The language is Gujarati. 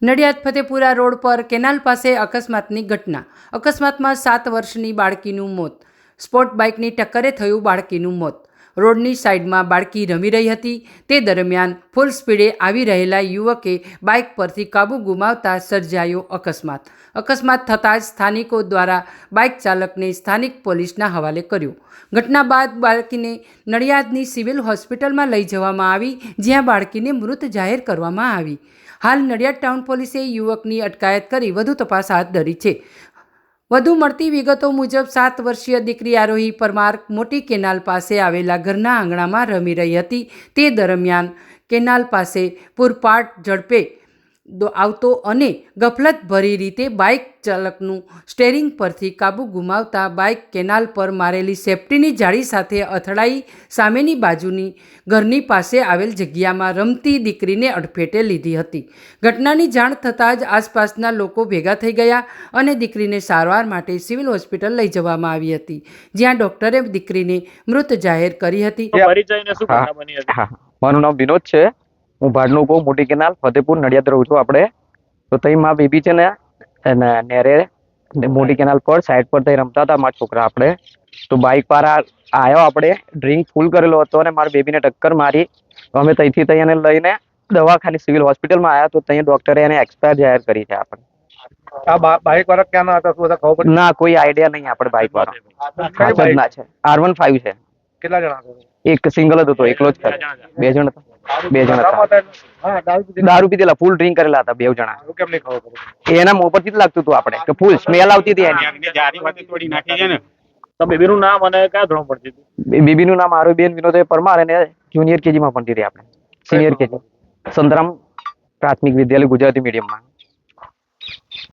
નડિયાદ ફતેપુરા રોડ પર કેનાલ પાસે અકસ્માતની ઘટના. અકસ્માતમાં 7 વર્ષની બાળકીનું મોત. સ્પોર્ટ બાઇકની ટક્કરે થયું બાળકીનું મોત. રોડની સાઈડમાં બાળકી રમી રહી હતી. તે દરમિયાન ફૂલ સ્પીડે આવી રહેલા યુવકે બાઇક પરથી કાબુ ગુમાવતા સર્જાયો અકસ્માત. અકસ્માત થતાં જ સ્થાનિકો દ્વારા બાઇક ચાલકને સ્થાનિક પોલીસના હવાલે કર્યો. ઘટના બાદ બાળકીને નડિયાદની સિવિલ હોસ્પિટલમાં લઈ જવામાં આવી, જ્યાં બાળકીને મૃત જાહેર કરવામાં આવી. હાલ નડિયાદ ટાઉન પોલીસે યુવકની અટકાયત કરી વધુ તપાસ હાથ ધરી છે. વધુ મળતી વિગતો મુજબ 7 વર્ષીય દીકરી આરોહી પરમાર મોટી કેનાલ પાસે આવેલા ઘરના આંગણામાં રમી રહી હતી. તે દરમિયાન કેનાલ પાસે પૂરપાટ ઝડપે આવતો અને ગફલતભરી રીતે બાઇક ચાલકનું સ્ટેરિંગ પરથી કાબુ ગુમાવતા બાઇક કેનાલ પર મારેલી સેફટીની જાળી સાથે અથડાઈ સામેની બાજુની ઘરની પાસે આવેલ જગ્યામાં રમતી દીકરીને અડફેટે લીધી હતી. ઘટનાની જાણ થતાં જ આસપાસના લોકો ભેગા થઈ ગયા અને દીકરીને સારવાર માટે સિવિલ હોસ્પિટલ લઈ જવામાં આવી હતી, જ્યાં ડોક્ટરે દીકરીને મૃત જાહેર કરી હતી. મારું નામ વિનોદ છે. હું ભાડનું કહું, મોટી કેનાલ ફતેપુર નડિયાદ રહું છું. આપણે તો તઈ માં બેબી છે ને નેરે મોટી કેનાલ પર સાઈડ પર તઈ રમતા હતા મારા છોકરા. આપણે તો બાઇક પર આવ્યો, આપણે ડ્રિંક ફૂલ કરેલો હતો અને મારી બેબીને ટક્કર મારી. અમે તઈથી તઈ એને લઈને દવાખાને સિવિલ હોસ્પિટલમાં આવ્યા તો ત્યાં ડોક્ટરે એને એક્સપાયર જાહેર કરી છે. આપણે બાઇક વાળા ક્યાં ના હતા ખબર ના, કોઈ આઈડિયા નહીં. આપણે બાઇક વાળા ના છે. R15 છે. કેટલા જણા એક સિંગલ જ હતો, એકલો જ હતો. 2 જણ હતા. 2 જણ હતા. દારૂ પીધેલા, ફૂલ ડ્રિંક કરેલા હતા 2 જણા. કેમ નહીં ખબર એના મોં પરથી જ લાગતું હતું આપણે કે ફૂલ સ્મેલ આવતી હતી એની. બેબીનું નામ અને ક્યાં ધોરણ પડતી હતી? બેબીનું નામ આરોહીબેન વિનોદભાઈ પરમાર અને જુનિયર કેજી માં ભણતી હતી. આપણે સિનિયર કેજી સંતરામ પ્રાથમિક વિદ્યાલય ગુજરાતી મીડિયમમાં.